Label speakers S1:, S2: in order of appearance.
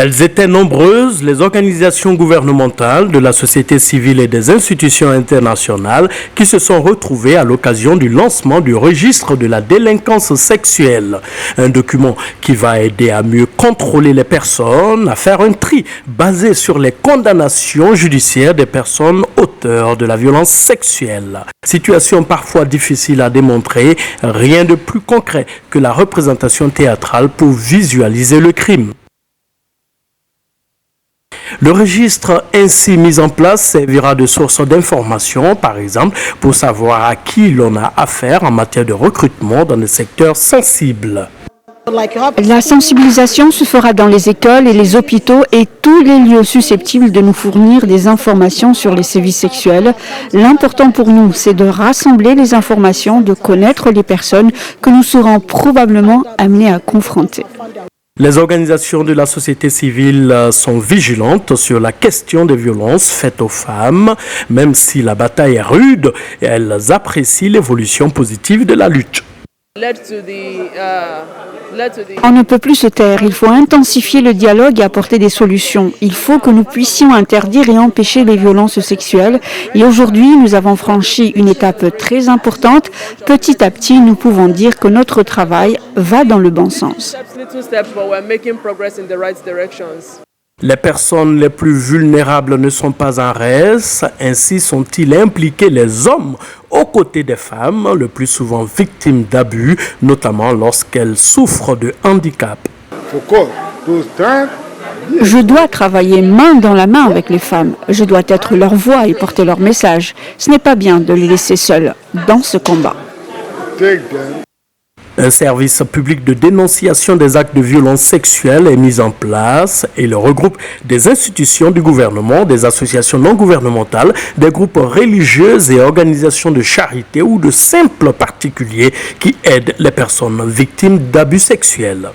S1: Elles étaient nombreuses, les organisations gouvernementales, de la société civile et des institutions internationales qui se sont retrouvées à l'occasion du lancement du registre de la délinquance sexuelle. Un document qui va aider à mieux contrôler les personnes, à faire un tri basé sur les condamnations judiciaires des personnes auteurs de la violence sexuelle. Situation parfois difficile à démontrer, rien de plus concret que la représentation théâtrale pour visualiser le crime. Le registre ainsi mis en place servira de source d'information, par exemple, pour savoir à qui l'on a affaire en matière de recrutement dans des secteurs sensibles.
S2: La sensibilisation se fera dans les écoles et les hôpitaux et tous les lieux susceptibles de nous fournir des informations sur les sévices sexuels. L'important pour nous, c'est de rassembler les informations, de connaître les personnes que nous serons probablement amenés à confronter.
S1: Les organisations de la société civile sont vigilantes sur la question des violences faites aux femmes. Même si la bataille est rude, elles apprécient l'évolution positive de la lutte.
S2: On ne peut plus se taire, il faut intensifier le dialogue et apporter des solutions. Il faut que nous puissions interdire et empêcher les violences sexuelles. Et aujourd'hui, nous avons franchi une étape très importante. Petit à petit, nous pouvons dire que notre travail va dans le bon sens.
S1: Les personnes les plus vulnérables ne sont pas en reste. Ainsi sont-ils impliqués les hommes aux côtés des femmes, le plus souvent victimes d'abus, notamment lorsqu'elles souffrent de handicap.
S2: Je dois travailler main dans la main avec les femmes. Je dois être leur voix et porter leur message. Ce n'est pas bien de les laisser seules dans ce combat.
S1: Un service public de dénonciation des actes de violence sexuelle est mis en place et le regroupe des institutions du gouvernement, des associations non gouvernementales, des groupes religieux et organisations de charité ou de simples particuliers qui aident les personnes victimes d'abus sexuels.